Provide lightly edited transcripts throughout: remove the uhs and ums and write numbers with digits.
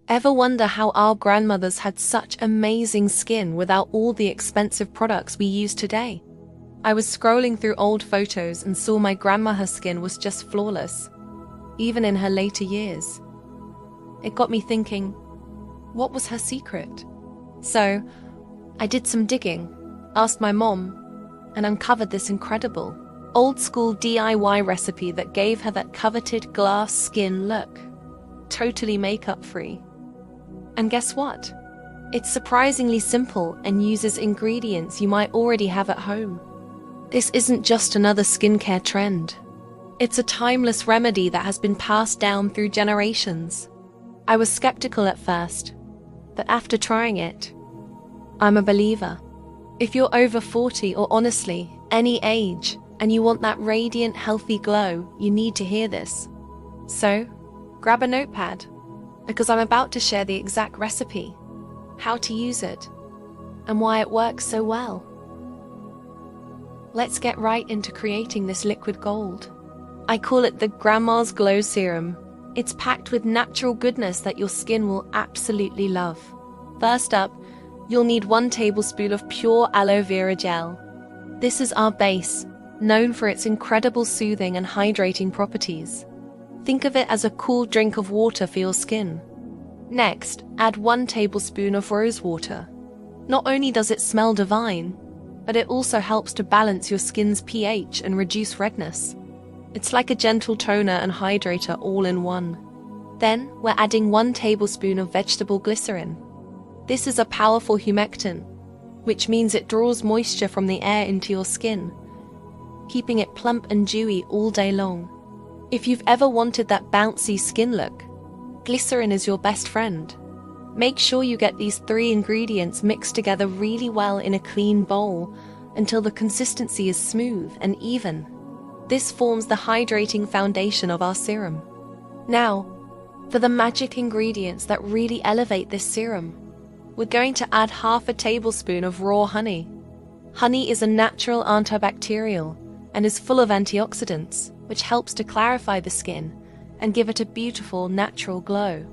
Ever wonder how our grandmothers had such amazing skin without all the expensive products we use today? I was scrolling through old photos and saw my grandma. Her skin was just flawless, even in her later years. It got me thinking, what was her secret? So, I did some digging, asked my mom, and uncovered this incredible, old-school DIY recipe that gave her that coveted glass skin look. Totally makeup-free. And guess what? It's surprisingly simple and uses ingredients you might already have at home. This isn't just another skincare trend. It's a timeless remedy that has been passed down through generations. I was skeptical at first, but after trying it, I'm a believer. If you're over 40 or honestly, any age, and you want that radiant, healthy glow, you need to hear this. So, grab a notepad, because I'm about to share the exact recipe, how to use it, and why it works so well. Let's get right into creating this liquid gold. I call it the Grandma's Glow Serum. It's packed with natural goodness that your skin will absolutely love. First up, you'll need 1 tablespoon of pure aloe vera gel. This is our base, known for its incredible soothing and hydrating properties. Think of it as a cool drink of water for your skin. Next, add 1 tablespoon of rose water. Not only does it smell divine, but it also helps to balance your skin's pH and reduce redness. It's like a gentle toner and hydrator all in one. Then, we're adding 1 tablespoon of vegetable glycerin. This is a powerful humectant, which means it draws moisture from the air into your skin, keeping it plump and dewy all day long. If you've ever wanted that bouncy skin look, glycerin is your best friend. Make sure you get these 3 ingredients mixed together really well in a clean bowl until the consistency is smooth and even. This forms the hydrating foundation of our serum. Now, for the magic ingredients that really elevate this serum, we're going to add half a tablespoon of raw honey. Honey is a natural antibacterial and is full of antioxidants, which helps to clarify the skin and give it a beautiful, natural glow.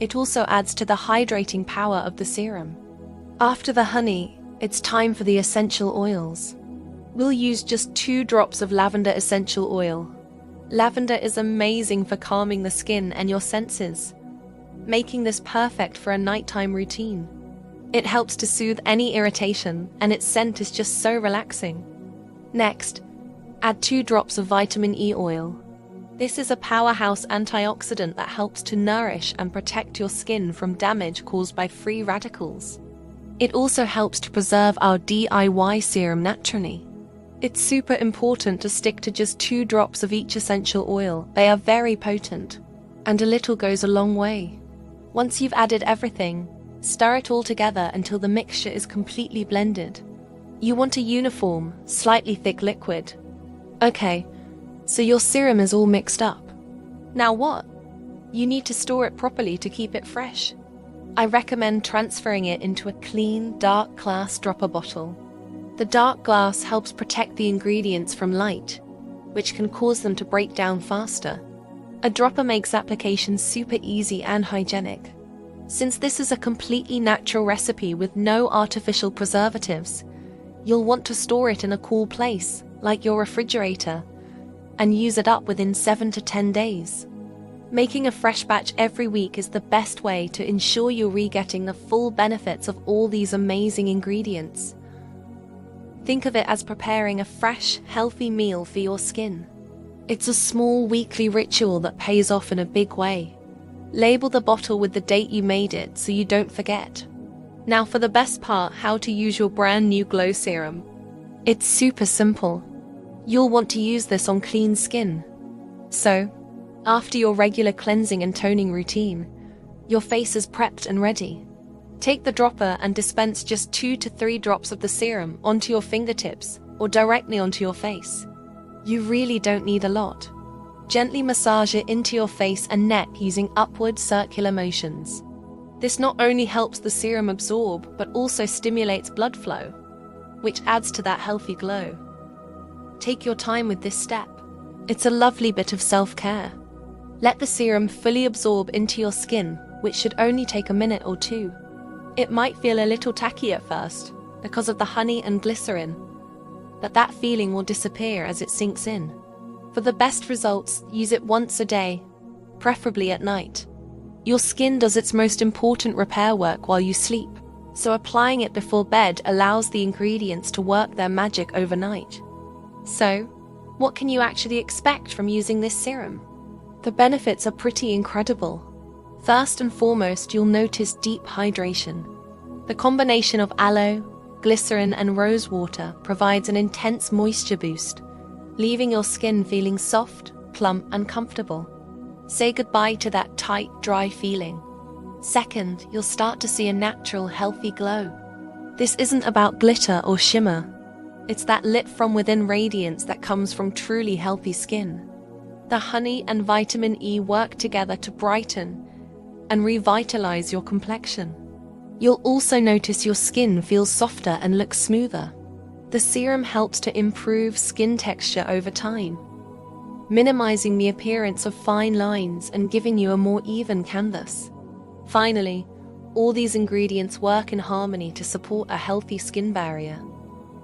It also adds to the hydrating power of the serum. After the honey, it's time for the essential oils. We'll use just 2 drops of lavender essential oil. Lavender is amazing for calming the skin and your senses, making this perfect for a nighttime routine. It helps to soothe any irritation, and its scent is just so relaxing. Next, add 2 drops of vitamin E oil. This is a powerhouse antioxidant that helps to nourish and protect your skin from damage caused by free radicals. It also helps to preserve our DIY serum naturally. It's super important to stick to just 2 drops of each essential oil. They are very potent, and a little goes a long way. Once you've added everything, stir it all together until the mixture is completely blended. You want a uniform, slightly thick liquid. Okay, so your serum is all mixed up. Now what? You need to store it properly to keep it fresh. I recommend transferring it into a clean, dark glass dropper bottle. The dark glass helps protect the ingredients from light, which can cause them to break down faster. A dropper makes application super easy and hygienic. Since this is a completely natural recipe with no artificial preservatives, you'll want to store it in a cool place, like your refrigerator, and use it up within 7 to 10 days. Making a fresh batch every week is the best way to ensure you're getting the full benefits of all these amazing ingredients. Think of it as preparing a fresh, healthy meal for your skin. It's a small weekly ritual that pays off in a big way. Label the bottle with the date you made it so you don't forget. Now for the best part, how to use your brand new glow serum. It's super simple. You'll want to use this on clean skin. So, after your regular cleansing and toning routine, your face is prepped and ready. Take the dropper and dispense just 2 to 3 drops of the serum onto your fingertips or directly onto your face. You really don't need a lot. Gently massage it into your face and neck using upward circular motions. This not only helps the serum absorb, but also stimulates blood flow, which adds to that healthy glow. Take your time with this step. It's a lovely bit of self-care. Let the serum fully absorb into your skin which should only take a minute or two. It might feel a little tacky at first because of the honey and glycerin, but that feeling will disappear as it sinks in. For the best results, use it once a day, preferably at night. Your skin does its most important repair work while you sleep, so applying it before bed allows the ingredients to work their magic overnight. So, what can you actually expect from using this serum? The benefits are pretty incredible. First and foremost, you'll notice deep hydration. The combination of aloe, glycerin and rose water provides an intense moisture boost, leaving your skin feeling soft, plump and comfortable. Say goodbye to that tight, dry feeling. Second, you'll start to see a natural, healthy glow. This isn't about glitter or shimmer. It's that lit from within radiance that comes from truly healthy skin. The honey and vitamin E work together to brighten and revitalize your complexion. You'll also notice your skin feels softer and looks smoother. The serum helps to improve skin texture over time, minimizing the appearance of fine lines and giving you a more even canvas. Finally, all these ingredients work in harmony to support a healthy skin barrier.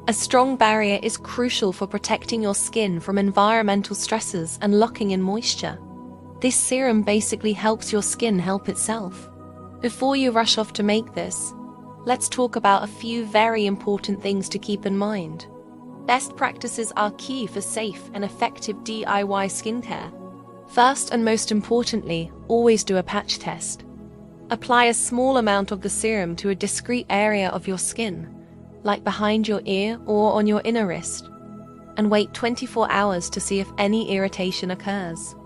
A strong barrier is crucial for protecting your skin from environmental stresses and locking in moisture. This serum basically helps your skin help itself. Before you rush off to make this, let's talk about a few very important things to keep in mind. Best practices are key for safe and effective DIY skincare. First and most importantly, always do a patch test. Apply a small amount of the serum to a discrete area of your skin, like behind your ear or on your inner wrist, and wait 24 hours to see if any irritation occurs.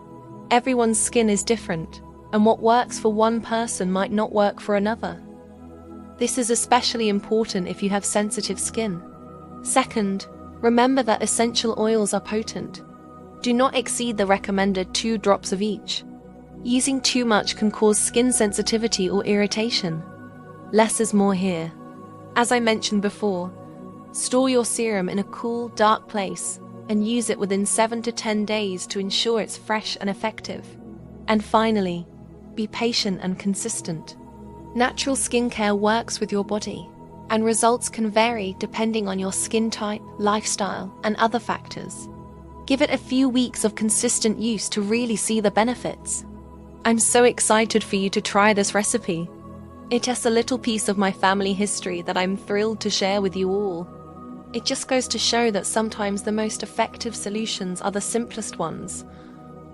Everyone's skin is different, and what works for one person might not work for another. This is especially important if you have sensitive skin. Second, remember that essential oils are potent. Do not exceed the recommended 2 drops of each. Using too much can cause skin sensitivity or irritation. Less is more here. As I mentioned before, store your serum in a cool, dark place and use it within 7 to 10 days to ensure it's fresh and effective. And finally, be patient and consistent. Natural skincare works with your body, and results can vary depending on your skin type, lifestyle, and other factors. Give it a few weeks of consistent use to really see the benefits. I'm so excited for you to try this recipe. It has a little piece of my family history that I'm thrilled to share with you all. It just goes to show that sometimes the most effective solutions are the simplest ones,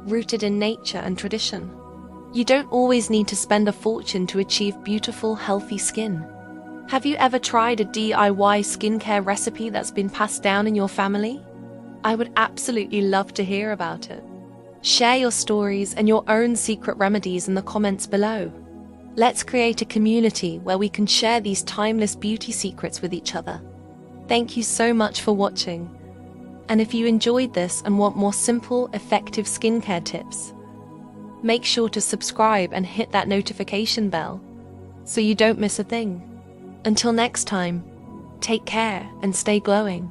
rooted in nature and tradition. You don't always need to spend a fortune to achieve beautiful, healthy skin. Have you ever tried a DIY skincare recipe that's been passed down in your family? I would absolutely love to hear about it. Share your stories and your own secret remedies in the comments below. Let's create a community where we can share these timeless beauty secrets with each other. Thank you so much for watching. And if you enjoyed this and want more simple, effective skincare tips, make sure to subscribe and hit that notification bell so you don't miss a thing. Until next time, take care and stay glowing.